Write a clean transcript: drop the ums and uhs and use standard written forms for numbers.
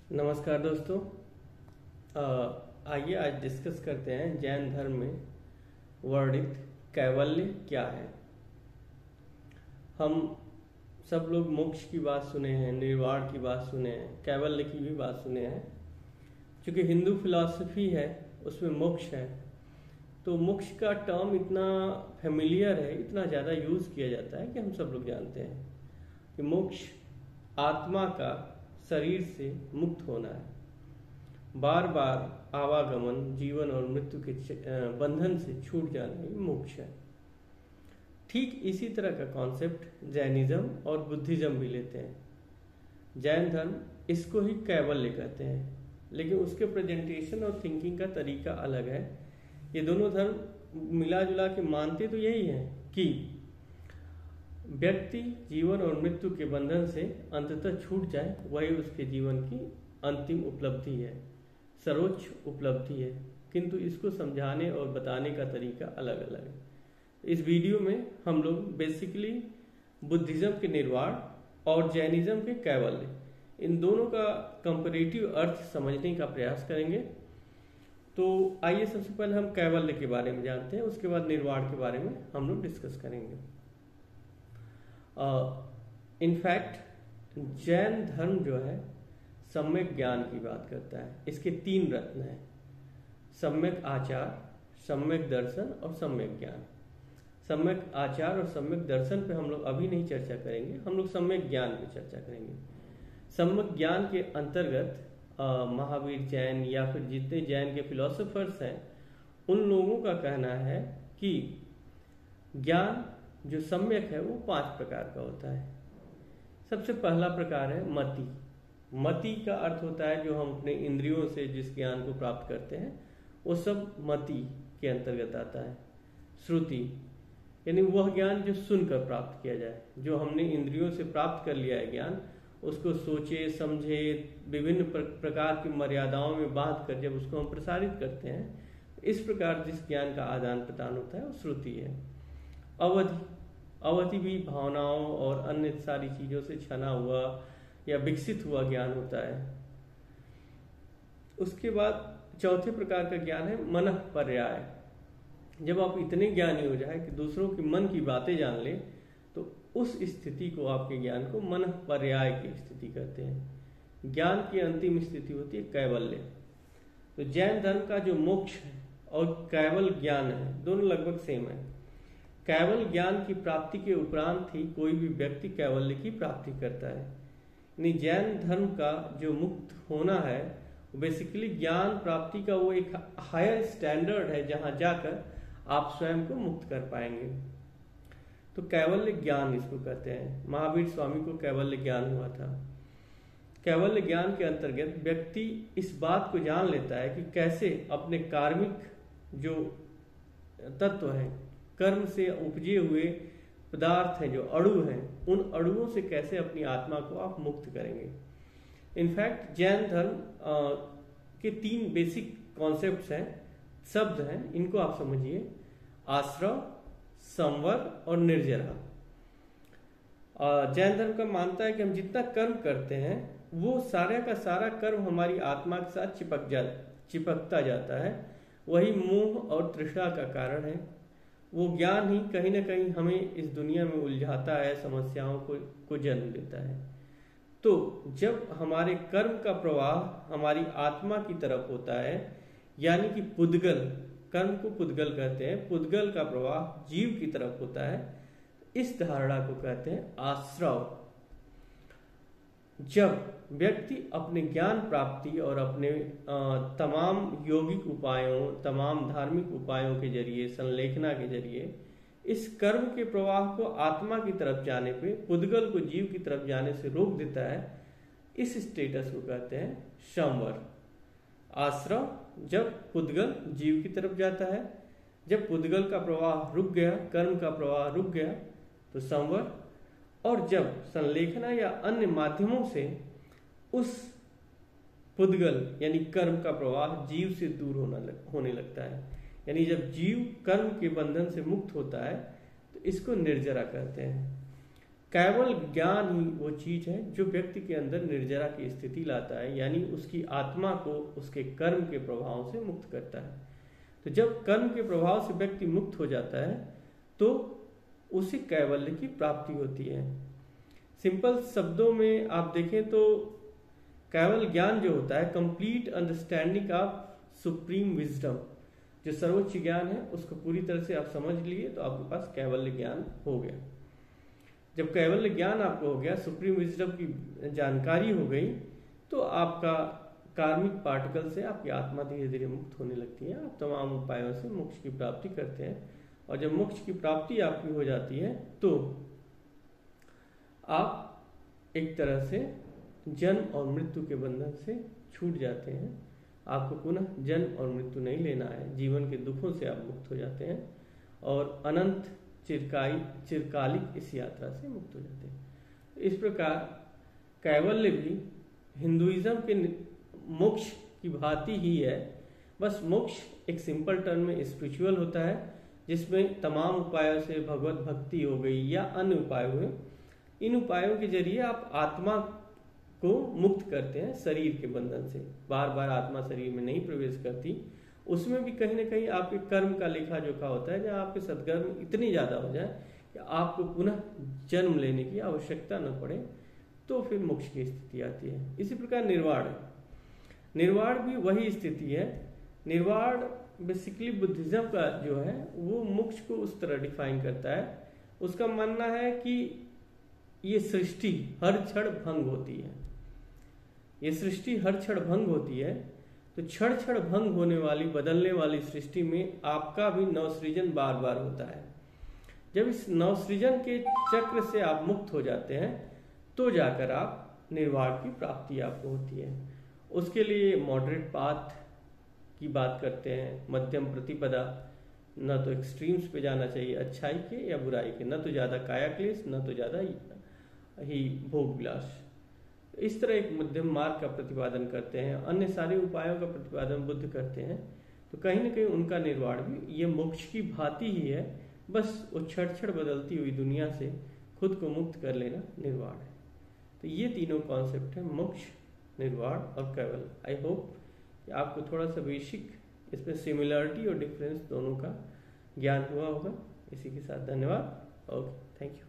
नमस्कार दोस्तों। आइए आज डिस्कस करते हैं जैन धर्म में वर्णित कैवल्य क्या है। हम सब लोग मोक्ष की बात सुने हैं, निर्वाण की बात सुने हैं, कैवल्य की भी बात सुने हैं। क्योंकि हिंदू फिलॉसफी है उसमें मोक्ष है, तो मोक्ष का टर्म इतना फेमिलियर है, इतना ज़्यादा यूज़ किया जाता है कि हम सब लोग जानते हैं कि मोक्ष आत्मा का शरीर से मुक्त होना है, बार बार आवागमन, जीवन और मृत्यु के बंधन से छूट जाना ही मोक्ष है। ठीक इसी तरह का कॉन्सेप्ट जैनिज्म और बुद्धिज्म भी लेते हैं। जैन धर्म इसको ही कैवल्य कहते हैं, लेकिन उसके प्रेजेंटेशन और थिंकिंग का तरीका अलग है। ये दोनों धर्म मिला जुला के मानते तो यही है कि व्यक्ति जीवन और मृत्यु के बंधन से अंततः छूट जाए, वही उसके जीवन की अंतिम उपलब्धि है, सर्वोच्च उपलब्धि है। किंतु इसको समझाने और बताने का तरीका अलग अलग है। इस वीडियो में हम लोग बेसिकली बुद्धिज्म के निर्वाण और जैनिज्म के कैवल्य, इन दोनों का कंपैरेटिव अर्थ समझने का प्रयास करेंगे। तो आइए सबसे पहले हम कैवल्य के बारे में जानते हैं, उसके बाद निर्वाण के बारे में हम लोग डिस्कस करेंगे। इनफैक्ट जैन धर्म जो है सम्यक ज्ञान की बात करता है। इसके 3 रत्न हैं: सम्यक आचार, सम्यक दर्शन और सम्यक ज्ञान। सम्यक आचार और सम्यक दर्शन पे हम लोग अभी नहीं चर्चा करेंगे, हम लोग सम्यक ज्ञान पे चर्चा करेंगे। सम्यक ज्ञान के अंतर्गत महावीर जैन या फिर जितने जैन के फिलोसोफर्स हैं, उन लोगों का कहना है कि ज्ञान जो सम्यक है वो 5 प्रकार का होता है। सबसे पहला प्रकार है मति। मति का अर्थ होता है जो हम अपने इंद्रियों से जिस ज्ञान को प्राप्त करते हैं, वो सब मति के अंतर्गत आता है। श्रुति यानी वह ज्ञान जो सुनकर प्राप्त किया जाए, जो हमने इंद्रियों से प्राप्त कर लिया है ज्ञान, उसको सोचे समझे विभिन्न प्रकार की मर्यादाओं में बांध कर जब उसको हम प्रसारित करते हैं, इस प्रकार जिस ज्ञान का आदान प्रदान होता है वो श्रुति है। अवधि, अवधि भी भावनाओं और अन्य सारी चीजों से छना हुआ या विकसित हुआ ज्ञान होता है। उसके बाद चौथे प्रकार का ज्ञान है मनः पर्याय। जब आप इतने ज्ञानी हो जाए कि दूसरों के मन की बातें जान ले, तो उस स्थिति को, आपके ज्ञान को मनः पर्याय की स्थिति कहते हैं। ज्ञान की अंतिम स्थिति होती है कैवल्य। तो जैन धर्म का जो मोक्ष है और कैवल ज्ञान है, दोनों लगभग सेम है। कैवल ज्ञान की प्राप्ति के उपरांत ही कोई भी व्यक्ति कैवल्य की प्राप्ति करता है। यानी जैन धर्म का जो मुक्त होना है, बेसिकली ज्ञान प्राप्ति का वो एक हायर स्टैंडर्ड है, जहां जाकर आप स्वयं को मुक्त कर पाएंगे। तो कैवल्य ज्ञान इसको कहते हैं। महावीर स्वामी को कैवल्य ज्ञान हुआ था। कैवल्य ज्ञान के अंतर्गत व्यक्ति इस बात को जान लेता है कि कैसे अपने कार्मिक जो तत्व हैं, कर्म से उपजे हुए पदार्थ हैं, जो अणु हैं, उन अणुओं से कैसे अपनी आत्मा को आप मुक्त करेंगे। इनफैक्ट जैन धर्म के 3 बेसिक कॉन्सेप्ट्स हैं, शब्द हैं, इनको आप समझिए: आश्रव, संवर और निर्जरा। जैन धर्म का मानता है कि हम जितना कर्म करते हैं, वो सारे का सारा कर्म हमारी आत्मा के साथ चिपकता जाता है। वही मोह और तृष्णा का कारण है। वो ज्ञान ही कहीं ना कहीं हमें इस दुनिया में उलझाता है, समस्याओं को जन्म देता है। तो जब हमारे कर्म का प्रवाह हमारी आत्मा की तरफ होता है, यानी कि पुद्गल, कर्म को पुद्गल कहते हैं, पुद्गल का प्रवाह जीव की तरफ होता है, इस धारणा को कहते हैं आश्रव। जब व्यक्ति अपने ज्ञान प्राप्ति और अपने तमाम योगिक उपायों, तमाम धार्मिक उपायों के जरिए, संलेखना के जरिए इस कर्म के प्रवाह को आत्मा की तरफ जाने पे, पुद्गल को जीव की तरफ जाने से रोक देता है, इस स्टेटस को कहते हैं संवर। आश्रव जब पुद्गल जीव की तरफ जाता है, जब पुद्गल का प्रवाह रुक गया, कर्म का प्रवाह रुक गया, तो संवर। और जब संलेखना या अन्य माध्यमों से उस पुद्गल यानी कर्म का प्रवाह जीव से दूर होने लगता है, यानी जब जीव कर्म के बंधन से मुक्त होता है, तो इसको निर्जरा कहते हैं। केवल ज्ञान ही वो चीज है जो व्यक्ति के अंदर निर्जरा की स्थिति लाता है, यानी उसकी आत्मा को उसके कर्म के प्रभाव से मुक्त करता है। तो जब कर्म के प्रभाव से व्यक्ति मुक्त हो जाता है तो उसे कैवल्य की प्राप्ति होती है। सिंपल शब्दों में आप देखें तो केवल ज्ञान जो होता है, complete understanding of supreme wisdom, जो सर्वोच्च ज्ञान है उसको पूरी तरह से आप समझ लिए तो आपके पास कैवल्य ज्ञान हो गया। जब कैवल्य ज्ञान आपको हो गया, सुप्रीम विजडम की जानकारी हो गई, तो आपका कार्मिक पार्टिकल से आपकी आत्मा धीरे धीरे मुक्त होने लगती है। आप तमाम उपायों से मोक्ष की प्राप्ति करते हैं, और जब मोक्ष की प्राप्ति आपकी हो जाती है तो आप एक तरह से जन्म और मृत्यु के बंधन से छूट जाते हैं। आपको पुनः जन्म और मृत्यु नहीं लेना है, जीवन के दुखों से आप मुक्त हो जाते हैं और अनंत चिरकालिक इस यात्रा से मुक्त हो जाते हैं। इस प्रकार कैवल्य भी हिंदुइज्म के मोक्ष की भांति ही है, बस मोक्ष एक सिंपल टर्म में स्पिरिचुअल होता है, जिसमें तमाम उपायों से भगवत भक्ति हो गई या अन्य उपाय हुए। इन उपायों के जरिए आप आत्मा को मुक्त करते हैं शरीर के बंधन से। बार बार आत्मा शरीर में नहीं प्रवेश करती, उसमें भी कहीं ना कहीं आपके कर्म का लेखा जोखा होता है, जहाँ आपके सद्कर्म इतनी ज्यादा हो जाए कि आपको पुनः जन्म लेने की आवश्यकता न पड़े, तो फिर मोक्ष की स्थिति आती है। इसी प्रकार निर्वाण, निर्वाण भी वही स्थिति है। निर्वाण बेसिकली बुद्धिज्म का जो है वो मोक्ष को उस तरह डिफाइन करता है। उसका मानना है कि ये सृष्टि हर क्षण भंग होती है, ये सृष्टि हर क्षण भंग होती है, तो क्षण क्षण भंग होने वाली बदलने वाली सृष्टि में आपका भी नवसृजन बार बार होता है। जब इस नवसृजन के चक्र से आप मुक्त हो जाते हैं तो जाकर आप निर्वाण की प्राप्ति आपको होती है। उसके लिए मॉडरेट पाथ की बात करते हैं, मध्यम प्रतिपदा, न तो एक्सट्रीम्स पे जाना चाहिए अच्छाई के या बुराई के, न तो ज्यादा काया क्लेश न तो ज्यादा ही भोग विलास। इस तरह एक मध्यम मार्ग का प्रतिपादन करते हैं। अन्य सारे उपायों का प्रतिपादन बुद्ध करते हैं, तो कहीं ना कहीं उनका निर्वाण भी ये मोक्ष की भांति ही है, बस वो क्षण क्षण बदलती हुई दुनिया से खुद को मुक्त कर लेना निर्वाण है। तो ये तीनों कॉन्सेप्ट है, मोक्ष, निर्वाण और कैवल्य। आई होप कि आपको थोड़ा सा बेसिक इसमें सिमिलरिटी और डिफरेंस दोनों का ज्ञान हुआ होगा। इसी के साथ धन्यवाद। Okay, thank you.